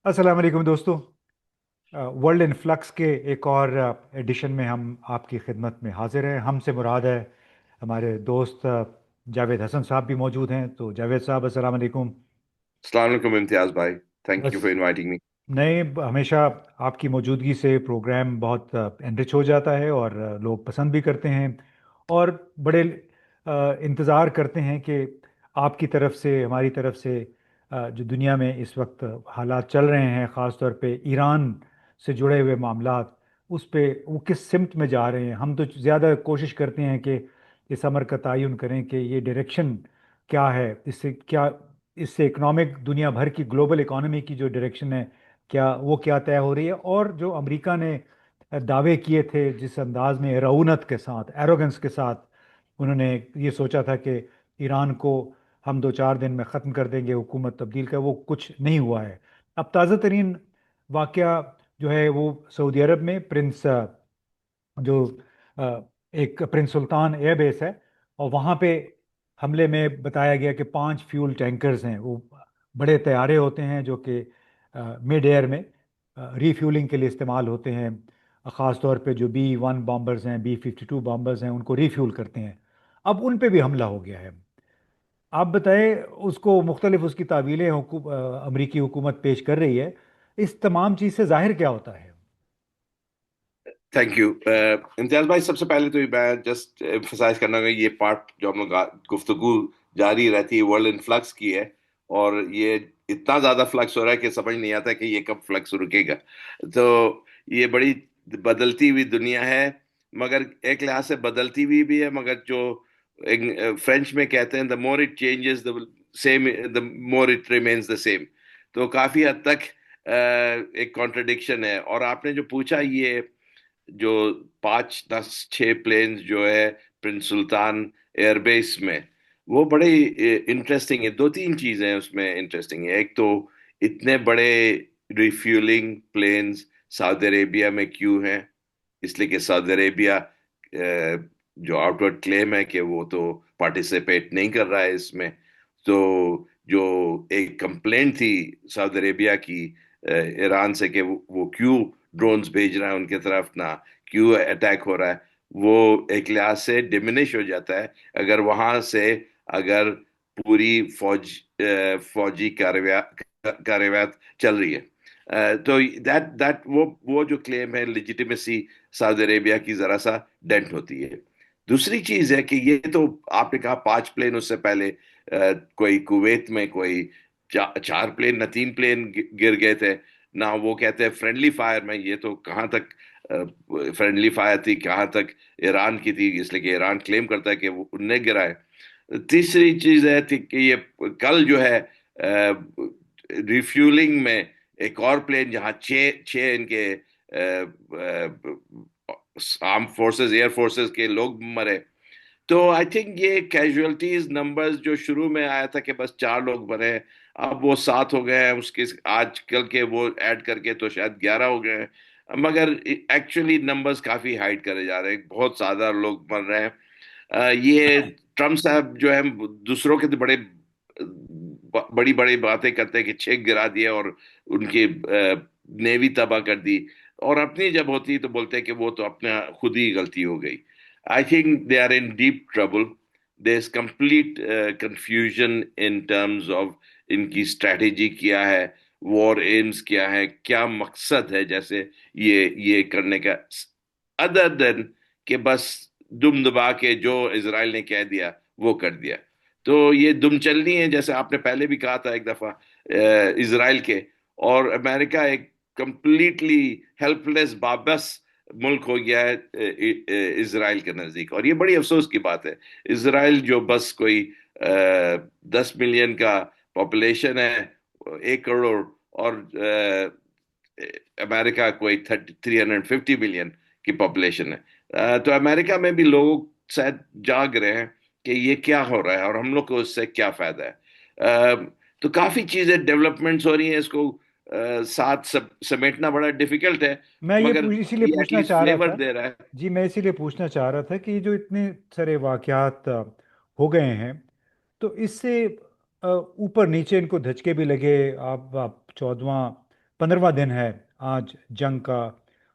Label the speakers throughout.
Speaker 1: अस्सलाम वालेकुम दोस्तों। वर्ल्ड इन फ्लक्स के एक और एडिशन में हम आपकी खिदमत में हाजिर हैं। हमसे मुराद है हमारे दोस्त जावेद हसन साहब भी मौजूद हैं। तो जावेद साहब, अस्सलाम वालेकुम।
Speaker 2: अस्सलाम वालेकुम इम्तियाज भाई। थैंक यू
Speaker 1: बस
Speaker 2: फॉर इनवाइटिंग मी।
Speaker 1: नए हमेशा आपकी मौजूदगी से प्रोग्राम बहुत एनरिच हो जाता है और लोग पसंद भी करते हैं और बड़े इंतज़ार करते हैं कि आपकी तरफ से, हमारी तरफ से जो दुनिया में इस वक्त हालात चल रहे हैं, ख़ास तौर पे ईरान से जुड़े हुए मामलात, उस पे वो किस सिमत में जा रहे हैं। हम तो ज़्यादा कोशिश करते हैं कि इस अमर का तयन करें कि ये डायरेक्शन क्या है, इससे इकोनॉमिक, दुनिया भर की ग्लोबल इकोनॉमी की जो डायरेक्शन है, क्या तय हो रही है। और जो अमेरिका ने दावे किए थे, जिस अंदाज में रऊनत के साथ, एरोगेंस के साथ उन्होंने ये सोचा था कि ईरान को हम 2-4 दिन में ख़त्म कर देंगे, हुकूमत तब्दील कर, वो कुछ नहीं हुआ है। अब ताज़ा तरीन वाक़या जो है वो सऊदी अरब में जो अ, एक प्रिंस सुल्तान एयरबेस है, और वहाँ पे हमले में बताया गया कि 5 फ्यूल टैंकर्स हैं। वो बड़े तैयारे होते हैं जो कि मिड एयर में रीफ्यूलिंग के लिए इस्तेमाल होते हैं। ख़ास तौर पे जो B-1 बॉम्बर्स हैं, B-52 बॉम्बर्स हैं, उनको रीफ्यूल करते हैं। अब उन पे भी हमला हो गया है। आप बताएं, उसको मुख्तलिफ उसकी तावीलें अमरीकी हुकूमत पेश कर रही है। इस तमाम चीज़ से ज़ाहिर क्या होता है?
Speaker 2: थैंक यू इम्तियाज भाई। सबसे पहले तो मैं जस्ट एम्फसाइज करना कि ये पार्ट जो हम लोग गुफ्तगू जारी रहती है वर्ल्ड इन फ्लक्स की है। और ये इतना ज्यादा फ्लक्स हो रहा है कि समझ नहीं आता कि ये कब फ्लक्स रुकेगा। तो ये बड़ी बदलती हुई दुनिया है। मगर एक लिहाज से बदलती हुई भी है, मगर जो एक फ्रेंच में कहते हैं, the more it changes the same, the more it remains the same. तो काफी हद तक एक कॉन्ट्रडिक्शन है। और आपने जो पूछा, ये जो 5, 10, 6 प्लेन्स जो है प्रिंस सुल्तान एयरबेस में, वो बड़े इंटरेस्टिंग है। दो तीन चीजें उसमें इंटरेस्टिंग है। एक तो इतने बड़े रिफ्यूलिंग प्लेन्स सऊदी अरेबिया में क्यों हैं? इसलिए कि सऊदी अरेबिया जो आउटवर्ड क्लेम है कि वो तो पार्टिसिपेट नहीं कर रहा है इसमें। तो जो एक कंप्लेंट थी सऊदी अरेबिया की ईरान से कि वो क्यों ड्रोन्स भेज रहा है उनके तरफ, ना क्यों अटैक हो रहा है, वो एक लिहाज से डिमिनिश हो जाता है अगर वहां से, अगर पूरी फौजी कार्रवाई चल रही है। तो दैट दैट वो जो क्लेम है लिजिटिमेसी सऊदी अरेबिया की जरा सा डेंट होती है। दूसरी चीज है कि ये तो आपने कहा 5 प्लेन, उससे पहले कोई कुवैत में कोई 4 प्लेन ना 3 प्लेन गिर गए थे। ना वो कहते हैं फ्रेंडली फायर में, ये तो कहाँ तक फ्रेंडली फायर थी, कहाँ तक ईरान की थी, इसलिए कि ईरान क्लेम करता है कि वो उनने गिरा है। तीसरी चीज है थी कि ये कल जो है रिफ्यूलिंग में एक और प्लेन, जहां छह छह इनके आर्म फोर्सेस, एयर फोर्सेस के लोग मरे। तो आई थिंक ये कैजुअलिटीज नंबर्स जो शुरू में आया था कि बस 4 लोग मरे हैं, अब वो 7 हो गए हैं। उसके आजकल के वो ऐड करके तो शायद 11 हो गए हैं। मगर एक्चुअली नंबर्स काफी हाइड करे जा रहे हैं, बहुत ज्यादा लोग मर रहे हैं। ये ट्रम्प साहब जो है दूसरों के तो बड़ी बड़ी बातें करते हैं कि चेक गिरा दिया और उनकी नेवी तबाह कर दी। और अपनी जब होती तो बोलते हैं कि वो तो अपना खुद ही गलती हो गई। I think they are in deep trouble. There is complete confusion in terms of इनकी स्ट्रैटेजी क्या है, वॉर एम्स क्या है, क्या मकसद है जैसे ये करने का, अदर देन कि बस दुम दबा के जो इजराइल ने कह दिया वो कर दिया। तो ये दुम चलनी है, जैसे आपने पहले भी कहा था एक दफा, इजराइल के और अमेरिका एक कंप्लीटली हेल्पलेस बाबस मुल्क हो गया है इजराइल के नजदीक। और ये बड़ी अफसोस की बात है। इजराइल जो बस कोई 10 मिलियन का पॉपुलेशन है, 1 करोड़, और अमेरिका कोई 350 मिलियन की पॉपुलेशन है। तो अमेरिका में भी लोग शायद जाग रहे हैं कि ये क्या हो रहा है और हम लोग को उससे क्या फायदा है। तो काफी चीजें डेवलपमेंट्स हो रही हैं, इसको साथ समेटना बड़ा डिफिकल्ट है।
Speaker 1: मैं
Speaker 2: मगर
Speaker 1: इसीलिए
Speaker 2: ये
Speaker 1: पूछना
Speaker 2: एटलीस्ट
Speaker 1: चाह रहा
Speaker 2: फ्लेवर
Speaker 1: था।
Speaker 2: दे रहा है।
Speaker 1: जी, मैं इसीलिए पूछना चाह रहा था कि जो इतने सारे वाकयात हो गए हैं, तो इससे ऊपर नीचे इनको धचके भी लगे। आप 14वां 15واں दिन है आज जंग का,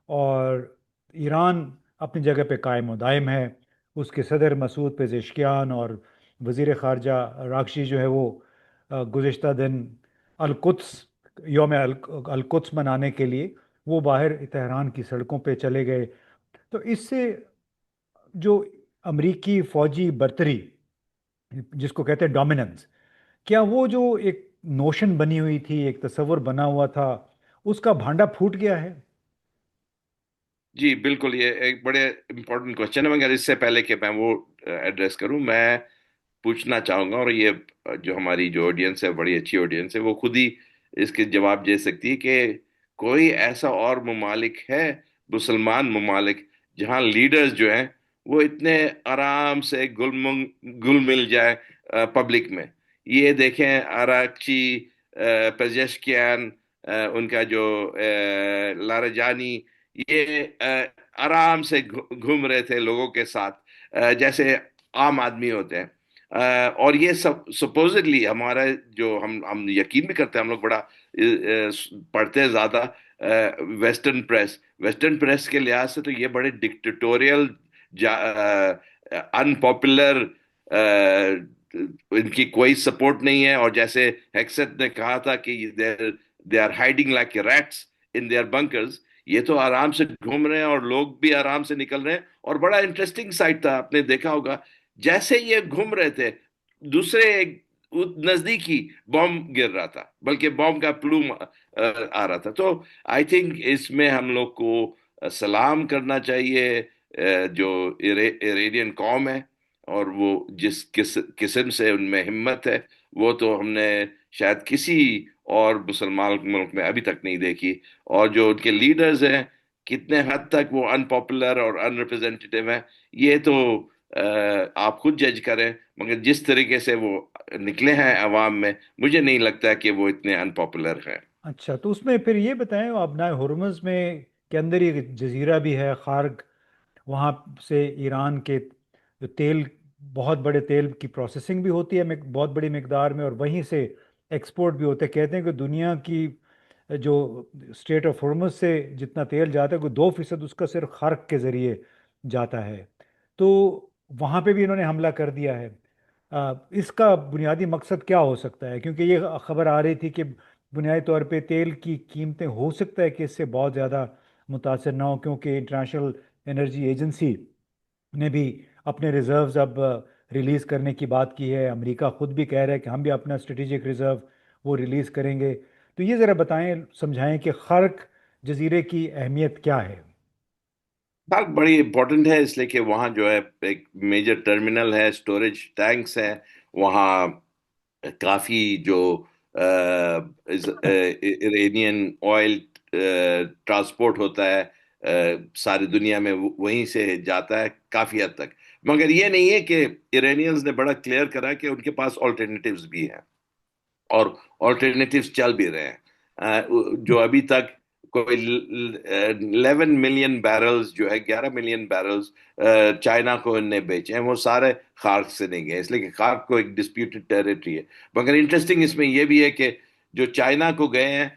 Speaker 1: और ईरान अपनी जगह पे कायम और दायम है। उसके सदर मसूद पेजेश्कियान और वज़ीर ख़ारजा रागशी जो है वो गुज़िश्ता दिन अलकुद्स योम अलकुद्स मनाने के लिए वो बाहर तेहरान की सड़कों पे चले गए। तो इससे जो अमरीकी फ़ौजी बर्तरी, जिसको कहते हैं डोमिनेंस, क्या वो जो एक नोशन बनी हुई थी, एक तस्वर बना हुआ था, उसका भांडा फूट गया है?
Speaker 2: जी बिल्कुल, ये एक बड़े इम्पोर्टेंट क्वेश्चन है, मगर इससे पहले कि मैं वो एड्रेस करूं, मैं पूछना चाहूंगा, और ये जो हमारी जो ऑडियंस है बड़ी अच्छी ऑडियंस है, वो खुद ही इसके जवाब दे सकती है कि कोई ऐसा और ममालिक है, मुसलमान ममालिक, जहां लीडर्स जो हैं वो इतने आराम से घुल मिल जाए पब्लिक में। ये देखें अराक्ची, पेजेश्कियान, उनका जो लारजानी, ये आराम से घूम रहे थे लोगों के साथ, जैसे आम आदमी होते हैं। और ये सब सपोजिटली हमारा जो हम यकीन भी करते हैं, हम लोग बड़ा पढ़ते हैं ज्यादा वेस्टर्न प्रेस के लिहाज से, तो ये बड़े डिक्टेटोरियल, अनपॉपुलर, इनकी कोई सपोर्ट नहीं है। और जैसे हेक्सेट ने कहा था कि they are hiding like rats in their bunkers, ये तो आराम से घूम रहे हैं और लोग भी आराम से निकल रहे हैं। और बड़ा इंटरेस्टिंग साइट था, आपने देखा होगा, जैसे ये घूम रहे थे, दूसरे नजदीक ही बॉम्ब गिर रहा था, बल्कि बॉम्ब का प्लूम आ रहा था। तो आई थिंक इसमें हम लोग को सलाम करना चाहिए जो इरेनियन कौम है, और वो किस्म से उनमें हिम्मत है, वो तो हमने शायद किसी और मुसलमान मुल्क में अभी तक नहीं देखी। और जो उनके लीडर्स हैं, कितने हद तक वो अनपॉपुलर और अनरिप्रेजेंटेटिव हैं, ये तो आप खुद जज करें। मगर जिस तरीके से वो निकले हैं अवाम में, मुझे नहीं लगता कि वो इतने अनपॉपुलर हैं।
Speaker 1: अच्छा, तो उसमें फिर ये बताएं, अपना हुर्मुज़ में के अंदर ही जजीरा भी है खार्ग, वहाँ से ईरान के जो तेल, बहुत बड़े तेल की प्रोसेसिंग भी होती है बहुत बड़ी मिकदार में, और वहीं से एक्सपोर्ट भी होते हैं। कहते हैं कि दुनिया की जो स्टेट ऑफ हुर्मुज़ से जितना तेल जाता है, कोई 2% उसका सिर्फ खार्ग के ज़रिए जाता है। तो वहाँ पे भी इन्होंने हमला कर दिया है। इसका बुनियादी मकसद क्या हो सकता है? क्योंकि ये खबर आ रही थी कि बुनियादी तौर पे तेल की कीमतें हो सकता है कि इससे बहुत ज़्यादा मुतासर ना हो, क्योंकि इंटरनेशनल एनर्जी एजेंसी ने भी अपने रिजर्व्स अब रिलीज़ करने की बात की है। अमेरिका खुद भी कह रहा है कि हम भी अपना स्ट्रेटेजिक रिजर्व वो रिलीज़ करेंगे। तो ये ज़रा बताएं, समझाएं कि खर्क जजीरे की अहमियत क्या है।
Speaker 2: बात बड़ी इंपॉर्टेंट है, इसलिए कि वहाँ जो है एक मेजर टर्मिनल है, स्टोरेज टैंक्स हैं वहाँ। काफी जो इरेनियन ऑयल ट्रांसपोर्ट होता है सारी दुनिया में, वहीं से जाता है काफी हद तक। मगर ये नहीं है कि इरानियंस ने बड़ा क्लियर करा कि उनके पास ऑल्टरनेटिव्स भी हैं, और ऑल्टरनेटिव्स चल भी रहे हैं। जो अभी तक कोई 11 मिलियन बैरल्स जो है, 11 मिलियन बैरल्स चाइना को इनने बेचे हैं, वो सारे खार्क से नहीं गए, इसलिए कि खार्क को एक डिस्प्यूटेड टेरिटरी है। मगर इंटरेस्टिंग इसमें यह भी है कि जो चाइना को गए हैं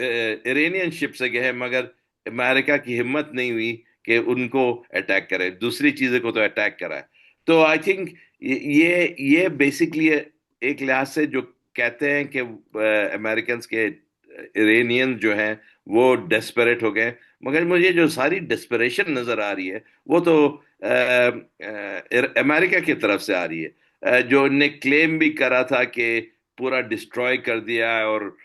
Speaker 2: इरानियन शिप से गए हैं, मगर अमेरिका की हिम्मत नहीं हुई कि उनको अटैक करे, दूसरी चीजों को तो अटैक करा है। तो आई थिंक ये बेसिकली एक लिहाज से जो कहते हैं कि अमेरिकन के इरानियन जो हैं वो डेस्परेट हो गए। मगर मुझे जो सारी डेस्परेशन नजर आ रही है, वो तो अमेरिका की तरफ से आ रही है, जो ने क्लेम भी करा था कि पूरा डिस्ट्रॉय कर दिया, और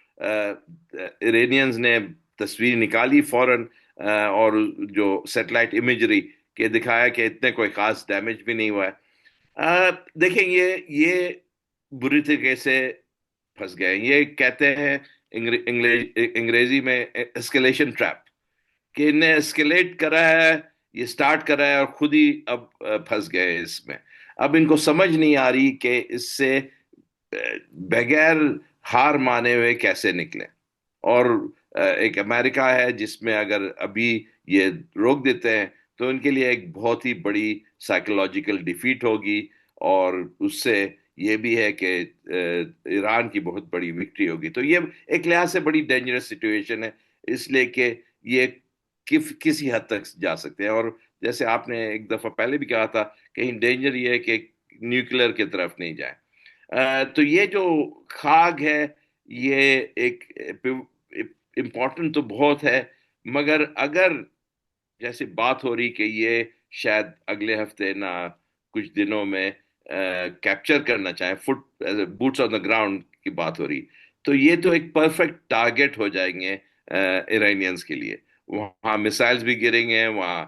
Speaker 2: इरानियंस ने तस्वीर निकाली फौरन, और जो सैटेलाइट इमेजरी के दिखाया कि इतने कोई खास डैमेज भी नहीं हुआ है। देखें, ये बुरी तरीके से फंस गए। ये कहते हैं अंग्रेजी में एस्केलेशन ट्रैप, कि इनने एस्केलेट करा है, ये स्टार्ट करा है, और खुद ही अब फंस गए इसमें। अब इनको समझ नहीं आ रही कि इससे बगैर हार माने हुए कैसे निकले। और एक अमेरिका है जिसमें अगर अभी ये रोक देते हैं, तो इनके लिए एक बहुत ही बड़ी साइकोलॉजिकल डिफीट होगी, और उससे یہ بھی ہے کہ ایران کی بہت بڑی وکٹری ہوگی. تو یہ ایک لحاظ سے بڑی ڈینجرس سچویشن ہے، اس لیے کہ یہ کسی حد تک جا سکتے ہیں. اور جیسے آپ نے ایک دفعہ پہلے بھی کہا تھا، کہیں ڈینجر یہ ہے کہ نیوکلیر کی طرف نہیں جائیں. تو یہ جو خاگ ہے، یہ ایک امپورٹنٹ تو بہت ہے، مگر اگر جیسے بات ہو رہی کہ یہ شاید اگلے ہفتے نہ کچھ دنوں میں کیپچر کرنا چاہے، فٹ بوٹس آن دا گراؤنڈ کی بات ہو رہی، تو یہ تو ایک پرفیکٹ ٹارگیٹ ہو جائیں گے ایرانینز کے لیے. وہاں میسائلز بھی گریں گے، وہاں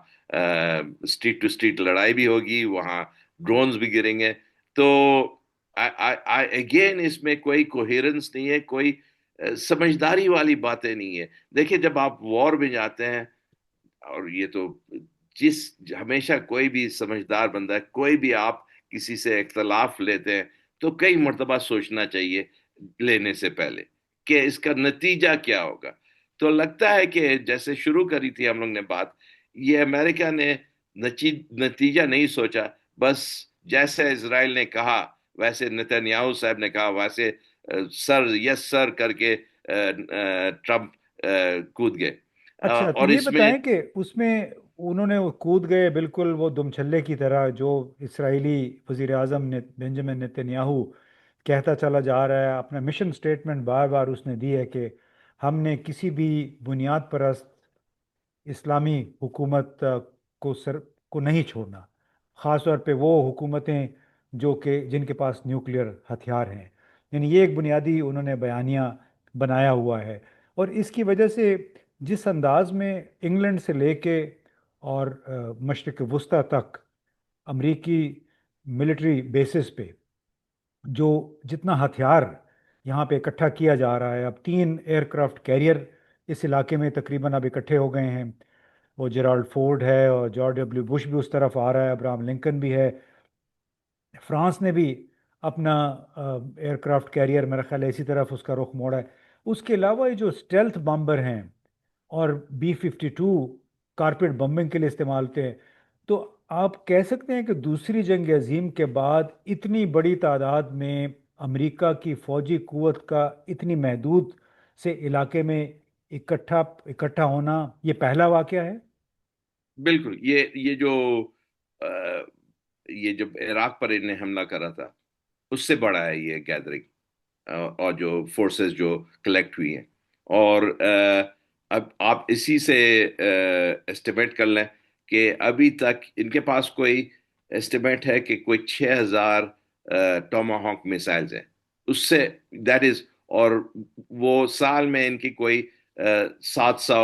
Speaker 2: اسٹریٹ ٹو اسٹریٹ لڑائی بھی ہوگی، وہاں ڈرونز بھی گریں گے. تو اگین اس میں کوئی کوہیرنس نہیں ہے، کوئی سمجھداری والی باتیں نہیں ہے. دیکھیں جب آپ وار میں جاتے ہیں، اور یہ تو جس ہمیشہ کوئی بھی سمجھدار بندہ ہے، کوئی بھی آپ کسی سے اختلاف لیتے ہیں تو کئی مرتبہ سوچنا چاہیے لینے سے پہلے کہ اس کا نتیجہ کیا ہوگا. تو لگتا ہے کہ جیسے شروع کری تھی ہم لوگ نے بات، یہ امریکہ نے نتیجہ نہیں سوچا، بس جیسے اسرائیل نے کہا ویسے نتنیاہو صاحب نے کہا ویسے سر یس سر کر کے ٹرمپ کود گئے.
Speaker 1: اچھا، تو
Speaker 2: اور
Speaker 1: یہ
Speaker 2: اس میں
Speaker 1: بتائیں کہ اس میں انہوں نے وہ کود گئے بالکل وہ دم چھلے کی طرح، جو اسرائیلی وزیر اعظم نے بنجامن نتنیاہو کہتا چلا جا رہا ہے. اپنا مشن سٹیٹمنٹ بار بار اس نے دی ہے کہ ہم نے کسی بھی بنیاد پرست اسلامی حکومت کو نہیں چھوڑنا، خاص طور پہ وہ حکومتیں جو کہ جن کے پاس نیوکلیئر ہتھیار ہیں. یعنی یہ ایک بنیادی انہوں نے بیانیہ بنایا ہوا ہے. اور اس کی وجہ سے جس انداز میں انگلینڈ سے لے کے اور مشرق وسطیٰ تک امریکی ملٹری بیسز پہ جو جتنا ہتھیار یہاں پہ اکٹھا کیا جا رہا ہے، اب 3 ایئر کرافٹ کیریئر اس علاقے میں تقریباً اب اکٹھے ہو گئے ہیں. وہ جیرالڈ فورڈ ہے اور جارج ڈبلیو بش بھی اس طرف آ رہا ہے، ابراہم لنکن بھی ہے. فرانس نے بھی اپنا ایئر کرافٹ کیریئر میرا خیال ہے اسی طرف اس کا رخ موڑا ہے. اس کے علاوہ یہ جو اسٹیلتھ بامبر ہیں اور B-52 کارپیٹ بمبنگ کے لیے استعمال ہوتے ہیں، تو آپ کہہ سکتے ہیں کہ دوسری جنگ عظیم کے بعد اتنی بڑی تعداد میں امریکہ کی فوجی قوت کا اتنی محدود سے علاقے میں اکٹھا ہونا یہ پہلا واقعہ ہے؟
Speaker 2: بالکل یہ جو آ، یہ جب عراق پر انہیں حملہ کرا تھا اس سے بڑا ہے یہ گیدرنگ، اور جو فورسز جو کلیکٹ ہوئی ہیں. اور اب آپ اسی سے اسٹیمیٹ کر لیں کہ ابھی تک ان کے پاس کوئی اسٹیمیٹ ہے کہ کوئی 6,000 ٹوما ہاک میسائلز ہیں اس سے، دیٹ از. اور وہ سال میں ان کی کوئی 700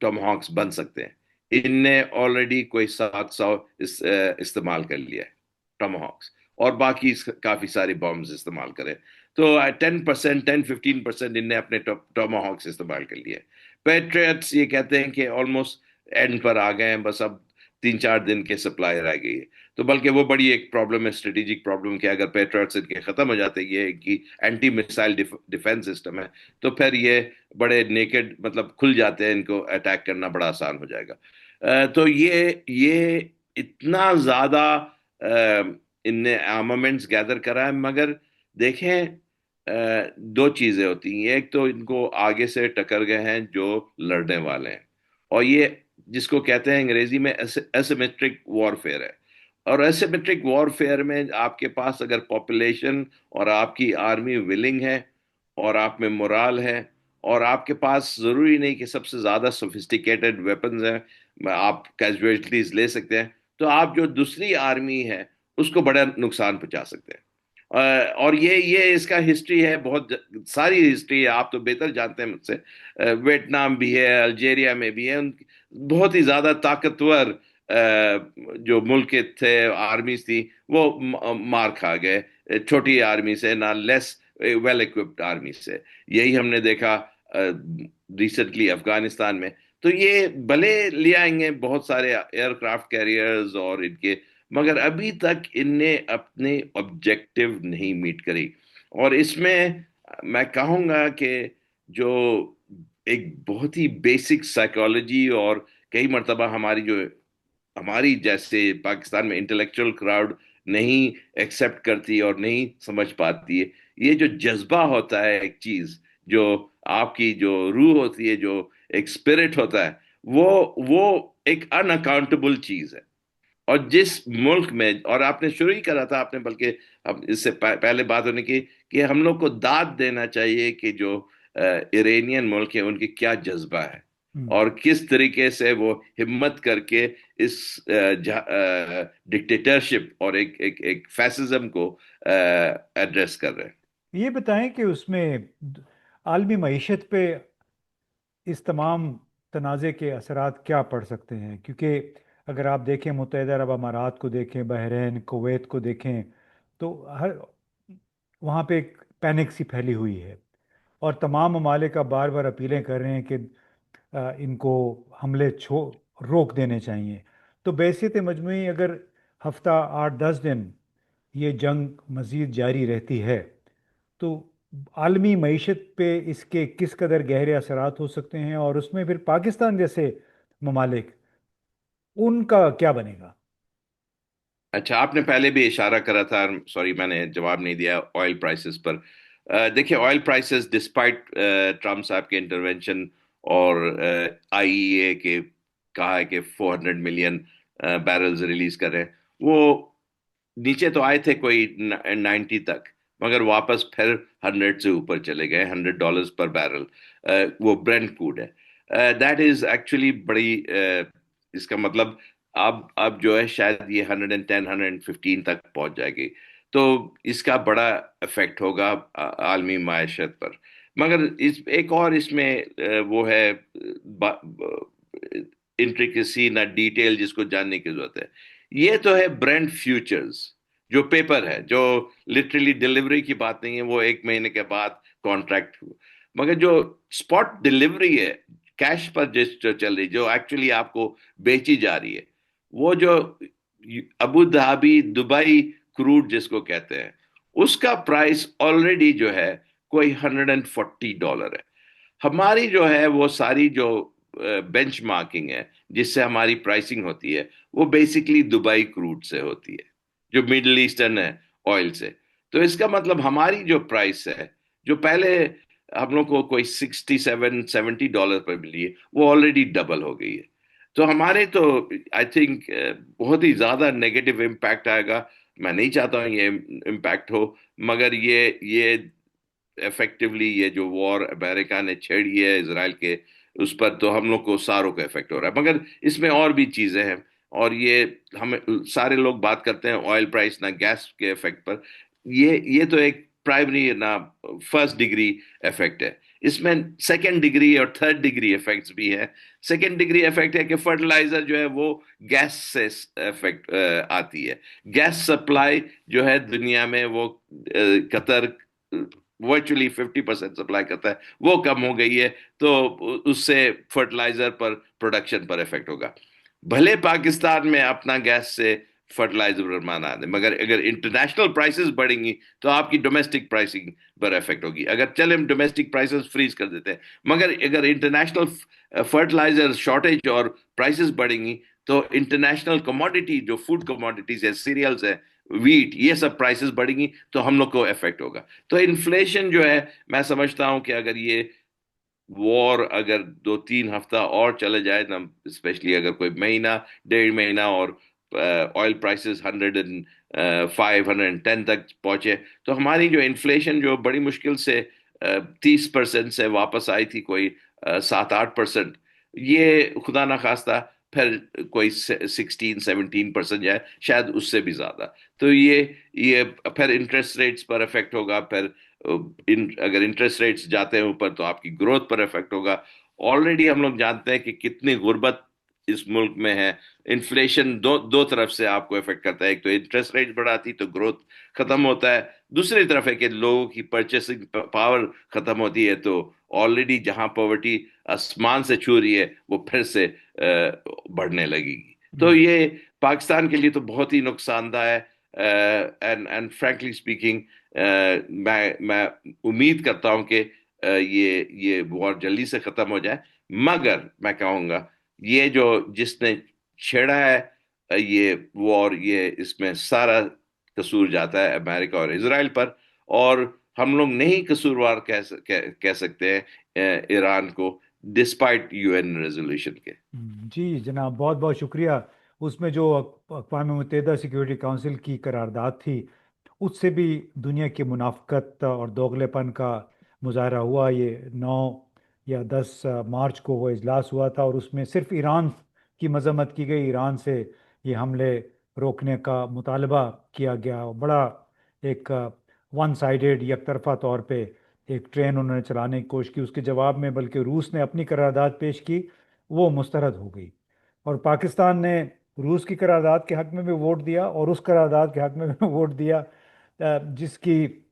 Speaker 2: ٹوما ہاکس بن سکتے ہیں. ان نے آلریڈی کوئی 700 استعمال کر لیا ہے ٹوما ہاکس، اور باقی کافی ساری بامز استعمال کرے. تو 10%، 10-15% ان نے اپنے ٹوما ہاکس استعمال کر لیے. پیٹریٹس یہ کہتے ہیں کہ آلموسٹ اینڈ پر آ گئے ہیں، بس اب 3-4 دن کے سپلائی رہ گئی ہے. تو بلکہ وہ بڑی ایک پرابلم ہے، اسٹریٹجک پرابلم، کہ اگر پیٹریٹس ان کے ختم ہو جاتے، یہ کہ اینٹی میسائل ڈیفense سسٹم ہے، تو پھر یہ بڑے نیکڈ مطلب کھل جاتے ہیں، ان کو اٹیک کرنا بڑا آسان ہو جائے گا. تو یہ اتنا زیادہ ان نے آرمامنٹس گیدر کرا ہے. مگر دیکھیں دو چیزیں ہوتی ہیں، ایک تو ان کو آگے سے ٹکر گئے ہیں جو لڑنے والے ہیں، اور یہ جس کو کہتے ہیں انگریزی میں ایسیمیٹرک وارفیئر ہے. اور ایسیمیٹرک وارفیئر میں آپ کے پاس اگر پاپولیشن اور آپ کی آرمی ولنگ ہے اور آپ میں مورال ہے، اور آپ کے پاس ضروری نہیں کہ سب سے زیادہ سوفسٹیکیٹڈ ویپنز ہیں، آپ کیجویلٹیز لے سکتے ہیں، تو آپ جو دوسری آرمی ہے اس کو بڑا نقصان پہنچا سکتے ہیں. اور یہ اس کا ہسٹری ہے، بہت ساری ہسٹری ہے، آپ تو بہتر جانتے ہیں مجھ سے. ویتنام بھی ہے، الجیریا میں بھی ہے، بہت ہی زیادہ طاقتور جو ملک تھے، آرمیز تھی، وہ مار کھا گئے چھوٹی آرمی سے، نہ لیس ویل اکوپڈ آرمی سے. یہی ہم نے دیکھا ریسنٹلی افغانستان میں. تو یہ بھلے لے آئیں گے بہت سارے ایئر کرافٹ کیریئرز اور ان کے، مگر ابھی تک ان نے اپنے آبجیکٹو نہیں میٹ کری. اور اس میں کہوں گا کہ جو ایک بہت ہی بیسک سائیکالوجی، اور کئی مرتبہ ہماری جو ہماری جیسے پاکستان میں انٹلیکچوئل کراؤڈ نہیں ایکسپٹ کرتی اور نہیں سمجھ پاتی ہے. یہ جو جذبہ ہوتا ہے ایک چیز، جو آپ کی جو روح ہوتی ہے، جو ایک اسپرٹ ہوتا ہے، وہ وہ ایک ان اکاؤنٹبل چیز ہے. اور جس ملک میں، اور آپ نے شروع ہی کرا تھا، آپ نے بلکہ اس سے پہلے بات ہونے کی کہ ہم لوگ کو داد دینا چاہیے کہ جو ایرانین ملک ہے ان کی کیا جذبہ ہے،
Speaker 1: ہم،
Speaker 2: اور کس طریقے سے وہ ہمت کر کے اس ڈکٹیٹرشپ اور ایک فیسزم کو ایڈریس کر رہے ہیں.
Speaker 1: یہ بتائیں کہ اس میں عالمی معیشت پہ اس تمام تنازع کے اثرات کیا پڑ سکتے ہیں؟ کیونکہ اگر آپ دیکھیں متحدہ عرب امارات کو دیکھیں، بحرین، کویت کو دیکھیں، تو ہر وہاں پہ ایک پینک سی پھیلی ہوئی ہے، اور تمام ممالک اب بار بار اپیلیں کر رہے ہیں کہ ان کو حملے روک دینے چاہیے. تو بحیثیت مجموعی اگر ہفتہ 8-10 دن یہ جنگ مزید جاری رہتی ہے تو عالمی معیشت پہ اس کے کس قدر گہرے اثرات ہو سکتے ہیں، اور اس میں پھر پاکستان جیسے ممالک، ان کا کیا بنے گا؟
Speaker 2: اچھا، آپ نے پہلے بھی اشارہ کرا تھا، سوری میں نے جواب نہیں دیا، آئل پرائسز پر. دیکھیں، آئل پرائسز ڈسپائٹ ٹرمپ صاحب کے انٹرونشن اور آئی ای اے کے کہا ہے کہ 400 ملین بیرلز ریلیز کر رہے ہیں، وہ نیچے تو آئے تھے کوئی 90 تک، مگر واپس پھر 100 سے اوپر چلے گئے، $100 پر بیرل. وہ برینٹ کوڈ ہے. دیٹ از ایکچولی بڑی اس کا مطلب اب جو ہے شاید یہ 110 115 تک پہنچ جائے گی. تو اس کا بڑا افیکٹ ہوگا عالمی معیشت پر. مگر ایک اور اس میں وہ ہے انٹریکسی نہ ڈیٹیل جس کو جاننے کی ضرورت ہے. یہ تو ہے برینڈ فیوچرز، جو پیپر ہے، جو لٹرلی ڈلیوری کی بات نہیں ہے، وہ 1 مہینے کے بعد کانٹریکٹ ہو. مگر جو اسپاٹ ڈلیوری ہے، کیش پر جو چل رہی، جو ایکچولی آپ کو بیچی جا رہی ہے، وہ جو ابو دھابی دبئی کروڈ جس کو کہتے ہیں، اس کا پرائس آلریڈی جو ہے کوئی $140 ہے. ہماری جو ہے وہ ساری جو بینچ مارکنگ ہے جس سے ہماری پرائسنگ ہوتی ہے، وہ بیسیکلی دبئی کروڈ سے ہوتی ہے، جو مڈل ایسٹرن ہے آئل سے. تو اس کا مطلب ہماری جو پرائس ہے، جو پہلے ہم لوگ کو کوئی $67-70 پر ملی ہے، وہ آلریڈی ڈبل ہو گئی ہے. تو ہمارے تو آئی تھنک بہت ہی زیادہ نیگیٹو امپیکٹ آئے گا. میں نہیں چاہتا ہوں یہ امپیکٹ ہو، مگر یہ افیکٹولی یہ جو وار امریکہ نے چھیڑی ہے اسرائیل کے، اس پر تو ہم لوگ کو ساروں کا افیکٹ ہو رہا ہے. مگر اس میں اور بھی چیزیں ہیں، اور یہ ہمیں سارے لوگ بات کرتے ہیں آئل پرائس نہ گیس کے افیکٹ پر. یہ تو ایک پرائمری نہ فرسٹ ڈگری افیکٹ ہے. اس میں سیکنڈ ڈگری اور تھرڈ ڈگری افیکٹس بھی ہیں. سیکنڈ ڈگری افیکٹ ہے کہ فرٹیلائزر جو ہے وہ گیس سے افیکٹ آتی ہے. گیس سپلائی جو ہے دنیا میں، وہ قطر ورچولی 50% سپلائی کرتا ہے، وہ کم ہو گئی ہے. تو اس سے فرٹیلائزر پر، پروڈکشن پر افیکٹ ہوگا. بھلے پاکستان میں اپنا گیس سے فرٹیلائزر بنا دے، مگر اگر انٹرنیشنل پرائسز بڑھیں گی تو آپ کی ڈومیسٹک پرائسنگ پر افیکٹ ہوگی. اگر چلے ہم ڈومیسٹک پرائسز فریز کر دیتے ہیں، مگر اگر انٹرنیشنل فرٹیلائزر شارٹیج اور پرائسز بڑھیں گی تو انٹرنیشنل کموڈٹی، جو فوڈ کموڈٹیز ہے، سیریلز ہے، ویٹ، یہ سب پرائسز بڑھیں گی تو ہم لوگ کو افیکٹ ہوگا. تو انفلیشن جو ہے، میں سمجھتا ہوں کہ اگر یہ وار اگر 2-3 ہفتہ اور چلے جائے نا، اسپیشلی اگر کوئی مہینہ 1.5 مہینہ اور آئل پرائسز 105 110 تک پہنچے، تو ہماری جو انفلیشن جو بڑی مشکل سے 30% سے واپس آئی تھی، کوئی 7-8%، یہ خدا نخواستہ پھر کوئی 16-17% جائے، شاید اس سے بھی زیادہ. تو یہ پھر انٹرسٹ ریٹس پر افیکٹ ہوگا. پھر اگر انٹرسٹ ریٹس جاتے ہیں اوپر تو آپ کی گروتھ پر افیکٹ ہوگا. آلریڈی ہم لوگ جانتے ہیں کہ کتنی غربت اس ملک میں ہے. انفلیشن دو طرف سے آپ کو افیکٹ کرتا ہے، ایک تو انٹرسٹ ریٹ بڑھاتی تو گروتھ ختم ہوتا ہے، دوسری طرف ہے کہ لوگوں کی پرچیسنگ پاور ختم ہوتی ہے. تو آلریڈی جہاں پاورٹی آسمان سے چھو رہی ہے، وہ پھر سے بڑھنے لگے گی. تو یہ پاکستان کے لیے تو بہت ہی نقصان دہ ہے. اینڈ فرینکلی اسپیکنگ، میں امید کرتا ہوں کہ یہ وار جلدی سے ختم ہو جائے. مگر میں کہوں گا، جس نے چھیڑا ہے یہ وار، یہ اس میں سارا कसूर जाता है अमेरिका और इसराइल पर। और हम लोग नहीं कसूरवार कह सकते हैं ईरान को, डिस्पाइट यूएन रेजोल्यूशन के।
Speaker 1: जी जनाब, बहुत बहुत शुक्रिया। उसमें जो अक़वाम मुत्तहिदा सिक्योरिटी काउंसिल की करारदाद थी, उससे भी दुनिया की मुनाफकत और दोगलेपन का मुजाहरा हुआ। ये 9 या 10 मार्च को वो इजलास हुआ था, और उसमें सिर्फ ईरान की मजम्मत की गई। ईरान से ये हमले रोकने का मुतालबा किया गया। बड़ा एक वन साइडेड, एक तरफा तौर पे एक ट्रेन उन्होंने चलाने की कोशिश की। उसके जवाब में बल्कि रूस ने अपनी करारदाद पेश की, वो मुस्तरद हो गई। और पाकिस्तान ने रूस की करारदाद के हक में भी वोट दिया, और उस करारदाद के हक में भी वोट दिया जिसकी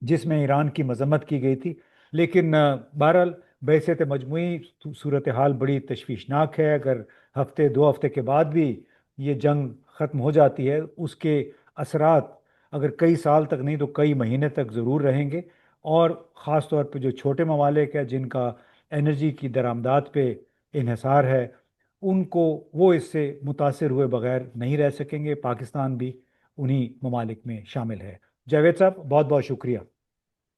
Speaker 1: जिसमें ईरान की मजम्मत की गई थी। लेकिन बहरहाल बहसीत मजमूई सूरत हाल बड़ी तशवीशनाक है। अगर हफ्ते 2 हफ्ते के बाद भी ये जंग ख़त्म हो जाती है, उसके असरात अगर कई साल तक नहीं तो कई महीने तक ज़रूर रहेंगे। और ख़ास तौर पे जो छोटे ममालिक हैं जिनका एनर्जी की दरामदात पे इन्हिसार है, उनको वो इससे मुतासर हुए बगैर नहीं रह सकेंगे। पाकिस्तान भी उन्हीं ममालिक में शामिल है। जावेद साहब, बहुत बहुत शुक्रिया।